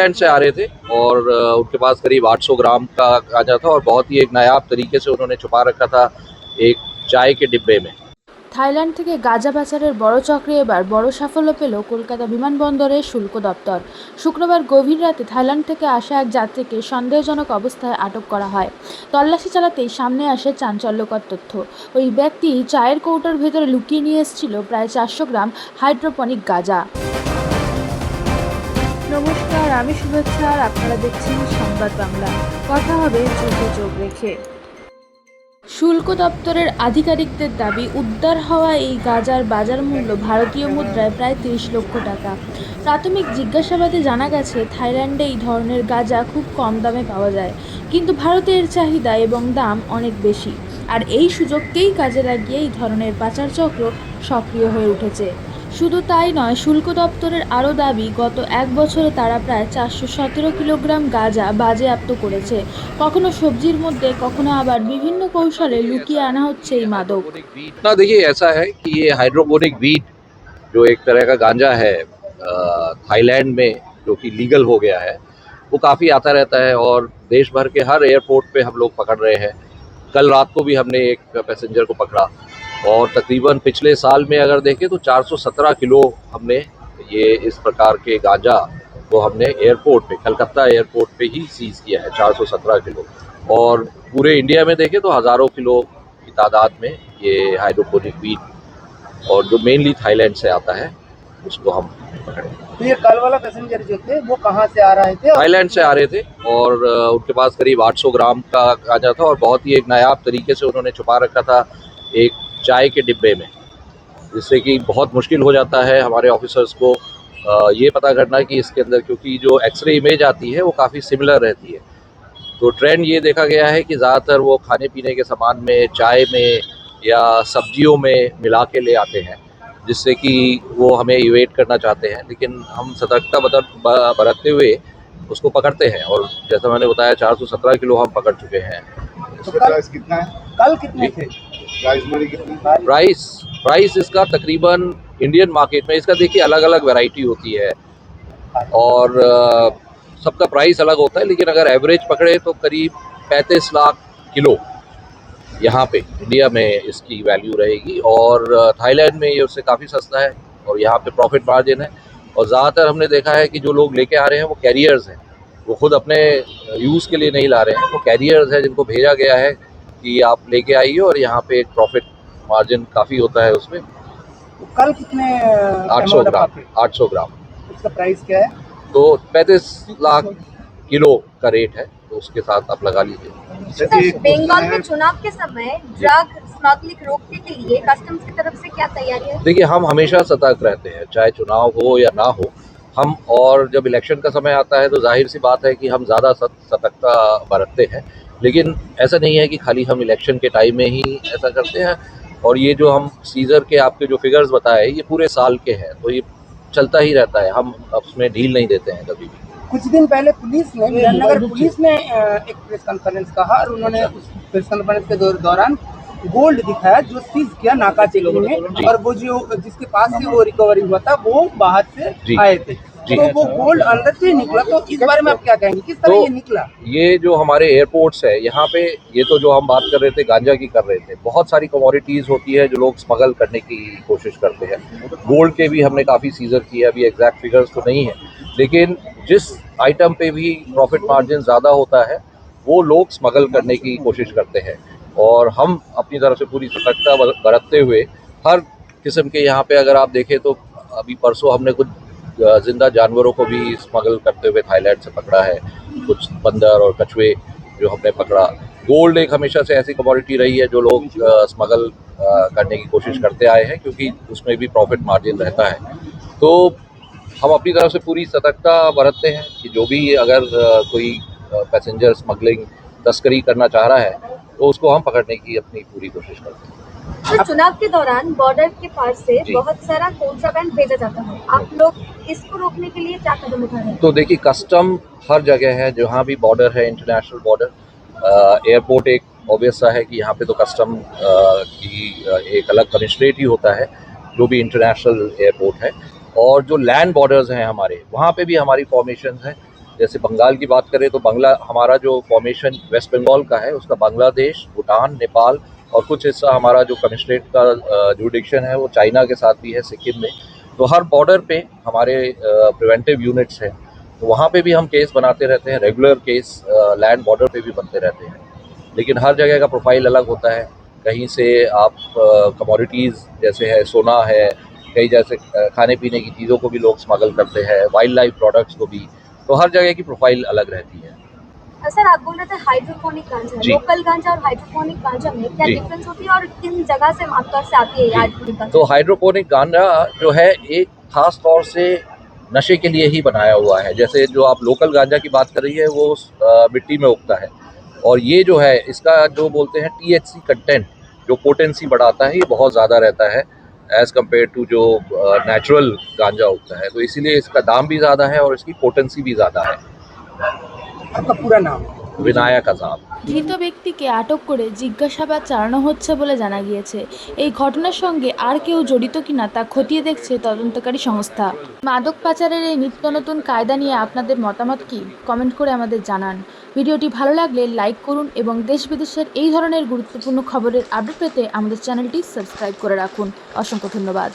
Thailand से आ रहे थे और उनके पास करीब 800 ग्राम का गांजा था और बहुत ही एक नायाब तरीके से उन्होंने छुपा रखा था एक चाय के डिब्बे में। থাইল্যান্ড থেকে গাঁজা পাচারের বড় চক্রে এবার বড় সাফল্য পেল কলকাতা বিমানবন্দরের শুল্ক দপ্তর। শুক্রবার গভীর রাতে থাইল্যান্ড থেকে আসা এক যাত্রীকে সন্দেহজনক অবস্থায় আটক করা হয়। তল্লাশি চালাতেই সামনে আসে চাঞ্চল্যকর তথ্য। ওই ব্যক্তি চায়ের কৌটোর ভেতরে লুকিয়ে নিয়ে এসেছিল প্রায় 400 গ্রাম হাইড্রোপনিক গাঁজা। নমস্কার, আমি শুভেচ্ছা আর আপনারা দেখছেন সংবাদ বাংলা। কথা হবে চোখে চোখ রেখে। শুল্ক দপ্তরের আধিকারিকদের দাবি, উদ্ধার হওয়া এই গাঁজার বাজার মূল্য ভারতীয় মুদ্রায় প্রায় 30 লক্ষ টাকা। প্রাথমিক জিজ্ঞাসাবাদে জানা গেছে, থাইল্যান্ডে এই ধরনের গাঁজা খুব কম দামে পাওয়া যায়, কিন্তু ভারতে এর চাহিদা এবং দাম অনেক বেশি। আর এই সুযোগকেই কাজে লাগিয়ে এই ধরনের পাচার চক্র সক্রিয় হয়ে উঠেছে। শুধু তাই নয়, শুল্ক দপ্তরের আরও দাবি, গত এক বছরে তারা প্রায় 417 কিলোগ্রাম গাঁজা বাজেয়াপ্ত করেছে। কখনো সবজির মধ্যে, কখনো আবার বিভিন্ন কৌশলে লুকিয়ে আনা হচ্ছে এই মাদক। ना देखिए, ऐसा है कि ये हाइड्रोपोनिक वीट जो एक तरह का गांजा है थाईलैंड में जो कि लीगल हो गया है, वो काफ़ी आता रहता है और देश भर के हर एयरपोर्ट पे हम लोग पकड़ रहे हैं। कल रात को भी हमने एक पैसेंजर को पकड़ा और तकरीबन पिछले साल में अगर देखें तो 417 किलो हमने ये इस प्रकार के गांजा को हमने एयरपोर्ट पे, कलकत्ता एयरपोर्ट पे ही सीज किया है 417 किलो। और पूरे इंडिया में देखें तो हज़ारों किलो की तादाद में ये हाइड्रोपोनिक वीट और जो मेनली थाईलैंड से आता है उसको हम पकड़े। तो ये कल वाला पैसेंजर जो थे वो कहाँ से आ रहे थे? थाईलैंड से आ रहे थे और उनके पास करीब 800 ग्राम का गांजा था और बहुत ही एक नायाब तरीके से उन्होंने छुपा रखा था एक चाय के डिब्बे में, जिससे कि बहुत मुश्किल हो जाता है हमारे ऑफिसर्स को ये पता करना कि इसके अंदर, क्योंकि जो एक्सरे इमेज आती है वो काफ़ी सिमिलर रहती है। तो ट्रेंड ये देखा गया है कि ज़्यादातर वो खाने पीने के सामान में, चाय में या सब्जियों में मिला के ले आते हैं, जिससे कि वो हमें इवेट करना चाहते हैं। लेकिन हम सतर्कता बरतते हुए उसको पकड़ते हैं और जैसा मैंने बताया 417 किलो हम पकड़ चुके हैं। तो प्राइस कितना है? कल कितने थे? प्राइस इसका तकरीबन इंडियन मार्केट में, इसका देखिए अलग अलग वैरायटी होती है और सबका प्राइस अलग होता है, लेकिन अगर एवरेज पकड़े तो करीब 35 लाख किलो यहाँ पे इंडिया में इसकी वैल्यू रहेगी और थाईलैंड में ये उससे काफ़ी सस्ता है और यहाँ पे प्रॉफिट मार्जिन है। और ज़्यादातर हमने देखा है कि जो लोग लेके आ रहे हैं वो कैरियर्स हैं, वो खुद अपने यूज़ के लिए नहीं ला रहे हैं, वो कैरियर्स हैं जिनको भेजा गया है कि आप लेके आइए और यहाँ पे एक प्रॉफिट मार्जिन काफ़ी होता है उसमें। तो कल कितने 800 ग्राम 800 ग्राम उसका प्राइस क्या है? तो 35 लाख किलो का रेट है, तो उसके साथ आप लगा लीजिए। बंगाल में चुनाव के समय ड्रग स्मगलिंग रोकने के लिए कस्टम्स की तरफ से क्या तैयारी है? देखिए, हम हमेशा सतर्क रहते हैं, चाहे चुनाव हो या ना हो हम। और जब इलेक्शन का समय आता है तो जाहिर सी बात है कि हम ज़्यादा सतर्कता बरतते हैं, लेकिन ऐसा नहीं है कि खाली हम इलेक्शन के टाइम में ही ऐसा करते हैं। और ये जो हम सीजर के आपके जो फिगर्स बताए ये पूरे साल के हैं, तो ये चलता ही रहता है, हम उसमें ढील नहीं देते हैं कभी भी। कुछ दिन पहले पुलिस ने, विराटनगर पुलिस ने एक प्रेस कॉन्फ्रेंस कहा और उन्होंने उस प्रेस कॉन्फ्रेंस के दौरान गोल्ड दिखाया जो सीज किया नाका चेकिंग में, और वो जो जिसके पास से वो रिकवरी हुआ था वो बाहर से आए थे, तो वो गोल्ड अंदर से निकला। तो इस बारे में आप क्या कहेंगे, किस तरह ये निकला? ये जो हमारे एयरपोर्ट्स है यहाँ पे, ये तो जो हम बात कर रहे थे गांजा की कर रहे थे, बहुत सारी कमोडिटीज़ होती है जो लोग स्मगल करने की कोशिश करते हैं। गोल्ड के भी हमने काफ़ी सीजर किए, अभी एग्जैक्ट फिगर्स तो नहीं है, लेकिन जिस आइटम पे भी प्रॉफिट मार्जिन ज़्यादा होता है वो लोग स्मगल करने की कोशिश करते हैं। और हम अपनी तरफ से पूरी सतर्कता बरतते हुए हर किस्म के, यहाँ पे अगर आप देखें तो अभी परसों हमने कुछ जिंदा जानवरों को भी स्मगल करते हुए थाईलैंड से पकड़ा है, कुछ बंदर और कछुए जो हमने पकड़ा। गोल्ड एक हमेशा से ऐसी कमोडिटी रही है जो लोग स्मगल करने की कोशिश करते आए हैं, क्योंकि उसमें भी प्रॉफिट मार्जिन रहता है। तो हम अपनी तरफ से पूरी सतर्कता बरतते हैं कि जो भी अगर कोई पैसेंजर स्मगलिंग तस्करी करना चाह रहा है तो उसको हम पकड़ने की अपनी पूरी कोशिश करते हैं। तो चुनाव के दौरान बॉर्डर के पार से बहुत सारा कॉन्ट्राबैंड भेजा जाता है, आप लोग इसको रोकने के लिए क्या कदम उठा रहे हैं? तो देखिए, कस्टम हर जगह है जहाँ भी बॉर्डर है, इंटरनेशनल बॉर्डर, एयरपोर्ट एक ऑब्वियस सा है कि यहाँ पे तो कस्टम की एक अलग कमिश्नरेट ही होता है जो भी इंटरनेशनल एयरपोर्ट है। और जो लैंड बॉर्डर्स हैं हमारे, वहाँ पे भी हमारी फॉर्मेशन है, जैसे बंगाल की बात करें तो हमारा जो फॉर्मेशन वेस्ट बंगाल का है उसका बांग्लादेश, भूटान, नेपाल और कुछ हिस्सा हमारा जो कमिश्नरेट का जुडिक्शन है वो चाइना के साथ भी है, सिक्किम में। तो हर बॉर्डर पे हमारे प्रिवेंटिव यूनिट्स हैं, तो वहाँ पे भी हम केस बनाते रहते हैं, रेगुलर केस लैंड बॉर्डर पे भी बनते रहते हैं। लेकिन हर जगह का प्रोफाइल अलग होता है। कहीं से आप कमोडिटीज़ जैसे है, सोना है, कई जैसे खाने पीने की चीज़ों को भी लोग स्मगल करते हैं, वाइल्ड लाइफ प्रोडक्ट्स को भी। तो हर जगह की प्रोफाइल अलग रहती है। सर आप बोल रहे थे हाइड्रोपोनिक गांजा, जी। लोकल गांजा और हाइड्रोपोनिक गांजा में क्या जी। डिफरेंस होती है और किन जगह से आमतौर से आती है ये हाइड्रोपोनिक गांजा? तो हाइड्रोपोनिक गांजा जो है एक खास तौर से नशे के लिए ही बनाया हुआ है। जैसे जो आप लोकल गांजा की बात कर रही है वो मिट्टी में उगता है, और ये जो है इसका जो बोलते हैं THC कंटेंट जो पोटेंसी बढ़ाता है, ये बहुत ज़्यादा रहता है एज़ कम्पेयर टू जो नेचुरल गांजा उगता है। तो इसीलिए इसका दाम भी ज़्यादा है और इसकी पोटेंसी भी ज़्यादा है। आपका पूरा नाम? विनायक आजाद। ধৃত ব্যক্তিকে আটক করে জিজ্ঞাসাবাদ চালানো হচ্ছে বলে জানা গিয়েছে। এই ঘটনার সঙ্গে আর কেউ জড়িত কিনা তা খতিয়ে দেখছে তদন্তকারী সংস্থা। মাদক পাচারের এই নিত্য নতুন কায়দা নিয়ে আপনাদের মতামত কি? কমেন্ট করে আমাদের জানান। ভিডিওটি ভালো লাগলে লাইক করুন এবং দেশ বিদেশের এই ধরনের গুরুত্বপূর্ণ খবরের আপডেট পেতে আমাদের চ্যানেলটি সাবস্ক্রাইব করে রাখুন। অসংখ্য ধন্যবাদ।